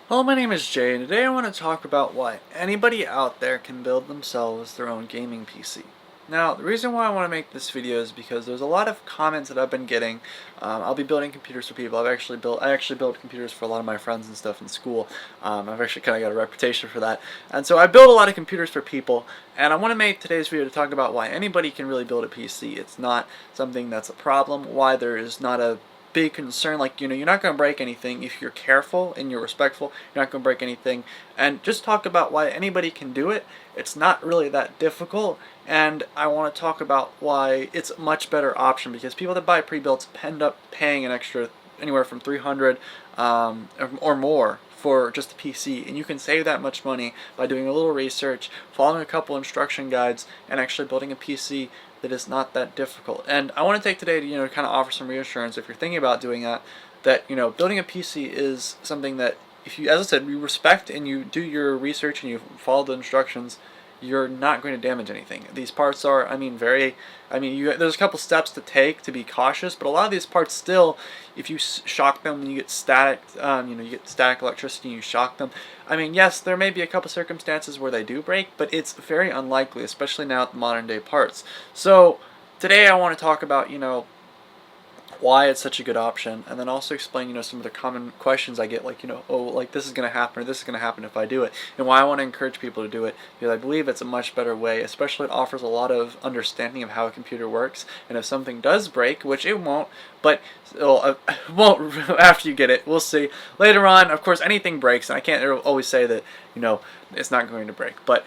Hello, my name is Jay, and today I want to talk about why anybody out there can build themselves their own gaming PC. Now, the reason why I want to make this video is because there's a lot of comments that I've been getting. I'll be building computers for people. I actually build computers for a lot of my friends and stuff in school. I've actually kind of got a reputation for that, and so I build a lot of computers for people. And I want to make today's video to talk about why anybody can really build a PC. It's not something that's a problem. Why there is not a big concern, like, you're not going to break anything if you're careful and you're respectful. You're not going to break anything, and just talk about why anybody can do it. It's not really that difficult, and I want to talk about why it's a much better option, because people that buy pre-builts end up paying an extra anywhere from 300 or more for just a PC, and you can save that much money by doing a little research, following a couple instruction guides, and actually building a PC that is not that difficult. And I want to take today to kind of offer some reassurance if you're thinking about doing that, that building a PC is something that, if you, as I said, you respect and you do your research and you follow the instructions, you're not going to damage anything. These parts are, there's a couple steps to take to be cautious, but a lot of these parts still, if you shock them, you get static, you get static electricity, you shock them. Yes, there may be a couple circumstances where they do break, but it's very unlikely, especially now with modern day parts. So today I want to talk about, why it's such a good option, and then also explain some of the common questions I get, like oh, like, this is going to happen, or this is going to happen if I do it, and why I want to encourage people to do it, because I believe it's a much better way. Especially it offers a lot of understanding of how a computer works, and if something does break, which it won't, but won't after you get it, we'll see later on. Of course, anything breaks, and I can't always say that it's not going to break, but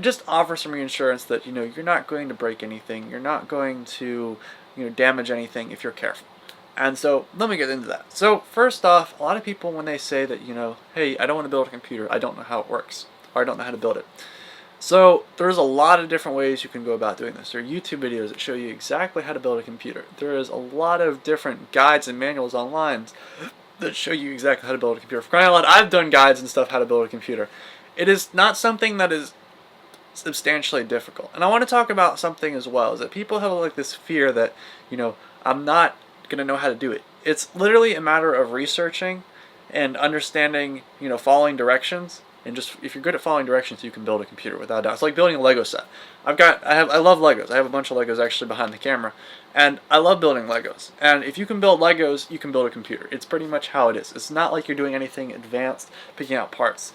just offer some reassurance that you're not going to break anything, you're not going to damage anything if you're careful. And so let me get into that. So first off, a lot of people, when they say that, hey, I don't want to build a computer, I don't know how it works, or I don't know how to build it. So there's a lot of different ways you can go about doing this. There are YouTube videos that show you exactly how to build a computer. There is a lot of different guides and manuals online that show you exactly how to build a computer. For crying out loud, I've done guides and stuff how to build a computer. It is not something that is substantially difficult. And I want to talk about something as well, is that people have like this fear that I'm not going to know how to do it. It's literally a matter of researching and understanding, following directions, and just, if you're good at following directions, you can build a computer without a doubt. It's like building a Lego set. I love Legos. I have a bunch of Legos actually behind the camera, and I love building Legos. And if you can build Legos, you can build a computer. It's pretty much how it is. It's not like you're doing anything advanced picking out parts.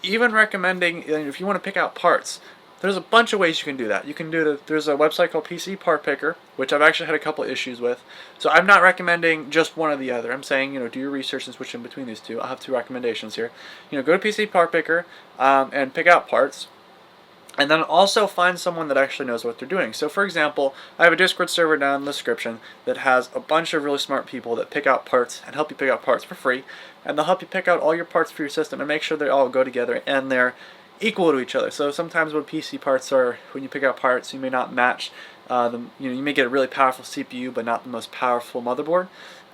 Even recommending, if you want to pick out parts, there's a bunch of ways you can do that. You can there's a website called PC Part Picker, which I've actually had a couple issues with. So I'm not recommending just one or the other. I'm saying, do your research and switch in between these two. I'll have two recommendations here. Go to PC Part Picker and pick out parts. And then also find someone that actually knows what they're doing. So for example, I have a Discord server down in the description that has a bunch of really smart people that pick out parts and help you pick out parts for free. And they'll help you pick out all your parts for your system and make sure they all go together and they're equal to each other. So sometimes what PC parts are, when you pick out parts, you may not match you may get a really powerful CPU but not the most powerful motherboard.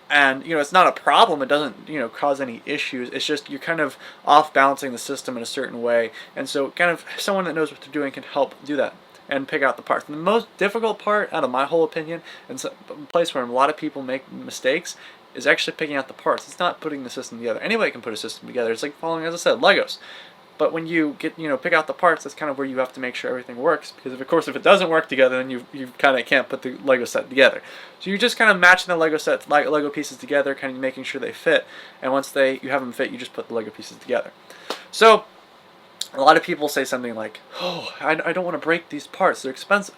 And it's not a problem. It doesn't cause any issues. It's just you're kind of off balancing the system in a certain way. And so kind of someone that knows what they're doing can help do that and pick out the parts. And the most difficult part, out of my whole opinion, and so, a place where a lot of people make mistakes, is actually picking out the parts. It's not putting the system together. Anybody can put a system together. It's like following, as I said, Legos. But when you get, pick out the parts, that's kind of where you have to make sure everything works. Because of course, if it doesn't work together, then you kind of can't put the Lego set together. So you're just kind of matching the Lego pieces together, kind of making sure they fit. And once you have them fit, you just put the Lego pieces together. So a lot of people say something like, "Oh, I don't want to break these parts. They're expensive."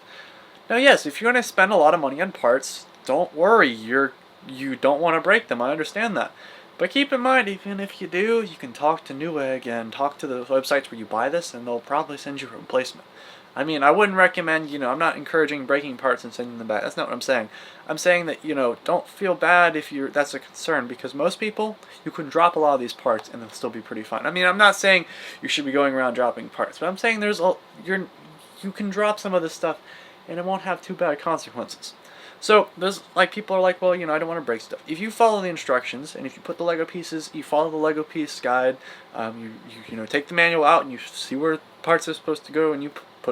Now, yes, if you're going to spend a lot of money on parts, don't worry. You don't want to break them. I understand that. But keep in mind, even if you do, you can talk to Newegg and talk to the websites where you buy this, and they'll probably send you a replacement. I wouldn't recommend, I'm not encouraging breaking parts and sending them back. That's not what I'm saying. I'm saying that, don't feel bad if that's a concern, because most people, you can drop a lot of these parts and they'll still be pretty fine. I'm not saying you should be going around dropping parts, but I'm saying you can drop some of this stuff and it won't have too bad consequences. So there's people are like, well, I don't want to break stuff. If you follow the instructions and if you put the Lego pieces, you follow the Lego piece guide, you take the manual out and you see where parts are supposed to go and you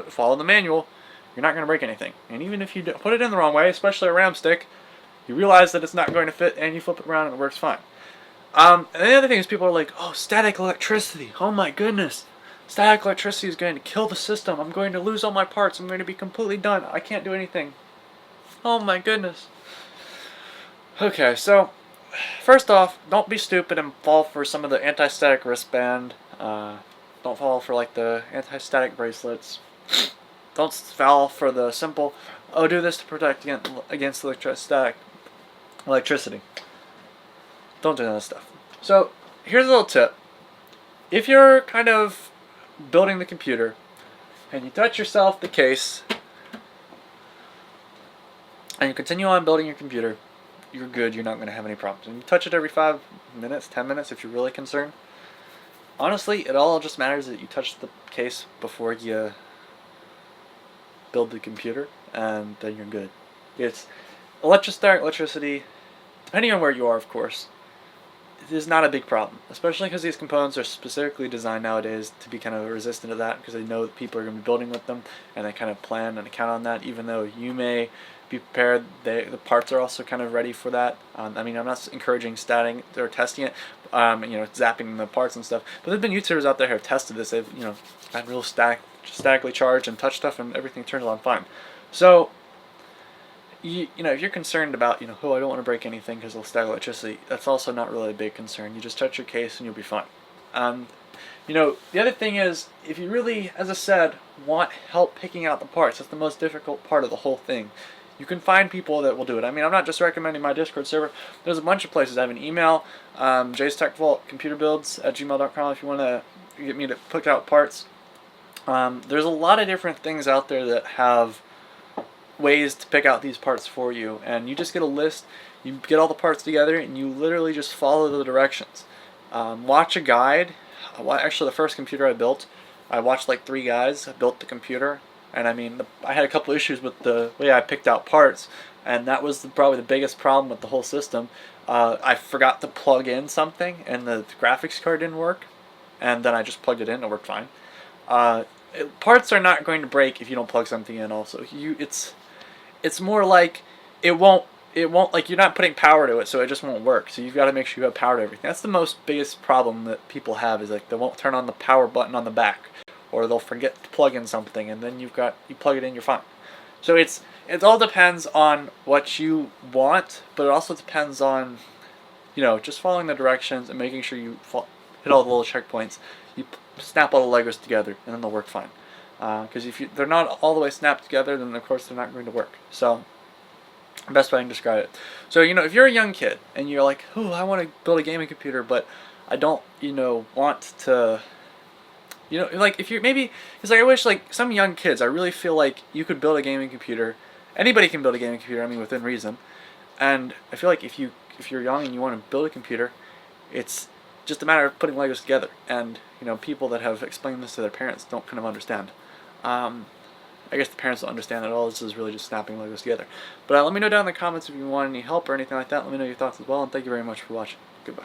follow the manual, you're not going to break anything. And even if you put it in the wrong way, especially a RAM stick, you realize that it's not going to fit and you flip it around and it works fine. And the other thing is people are like, oh, static electricity. Oh my goodness. Static electricity is going to kill the system. I'm going to lose all my parts. I'm going to be completely done. I can't do anything. Oh my goodness. Okay, so first off, don't be stupid and fall for some of the anti-static wristband. Don't fall for like the anti-static bracelets. Don't fall for the simple, oh, do this to protect against electricity. Don't do that stuff. So here's a little tip. If you're kind of building the computer and you touch yourself the case and you continue on building your computer, you're good. You're not going to have any problems. And you touch it every 5 minutes, 10 minutes if you're really concerned. Honestly, it all just matters that you touch the case before you build the computer, and then you're good. It's electricity, depending on where you are, of course, it is not a big problem, especially because these components are specifically designed nowadays to be kind of resistant to that, because they know that people are going to be building with them, and they kind of plan and account on that. Even though you may be prepared, the parts are also kind of ready for that. I mean, I'm not encouraging statting or testing it, zapping the parts and stuff, but there've been YouTubers out there who have tested this. They've had real statically charged and touch stuff, and everything turns on fine. So if you're concerned about, oh, I don't want to break anything because it'll static electricity, that's also not really a big concern. You just touch your case and you'll be fine. The other thing is, if you really, as I said, want help picking out the parts, that's the most difficult part of the whole thing. You can find people that will do it. I mean, I'm not just recommending my Discord server. There's a bunch of places. I have an email, jstechvault@gmail.com if you want to get me to pick out parts. There's a lot of different things out there that have ways to pick out these parts for you, and you just get a list, you get all the parts together, and you literally just follow the directions. Watch a guide. Actually, the first computer I built, I watched like 3 guys built the computer, and I mean, I had a couple issues with the way I picked out parts, and that was probably the biggest problem with the whole system. I forgot to plug in something, and the graphics card didn't work, and then I just plugged it in, and it worked fine. Parts are not going to break if you don't plug something in. Also, it's more like it won't like you're not putting power to it, so it just won't work. So you've got to make sure you have power to everything. That's the biggest problem that people have, is like they won't turn on the power button on the back, or they'll forget to plug in something, and then you plug it in, you're fine. So it all depends on what you want, but it also depends on just following the directions and making sure you hit all the little checkpoints. You snap all the Legos together, and then they'll work fine. Because if they're not all the way snapped together, then of course they're not going to work. So, best way I can describe it. So, if you're a young kid and you're like, "Ooh, I want to build a gaming computer, but I don't, want to," like if you're maybe, it's like I wish like some young kids, I really feel like you could build a gaming computer. Anybody can build a gaming computer. I mean, within reason. And I feel like if you're young and you want to build a computer, it's just a matter of putting Legos together. And people that have explained this to their parents don't kind of understand. I guess the parents don't understand that all this is really just snapping Legos together. But let me know down in the comments if you want any help or anything like that. Let me know your thoughts as well, and thank you very much for watching.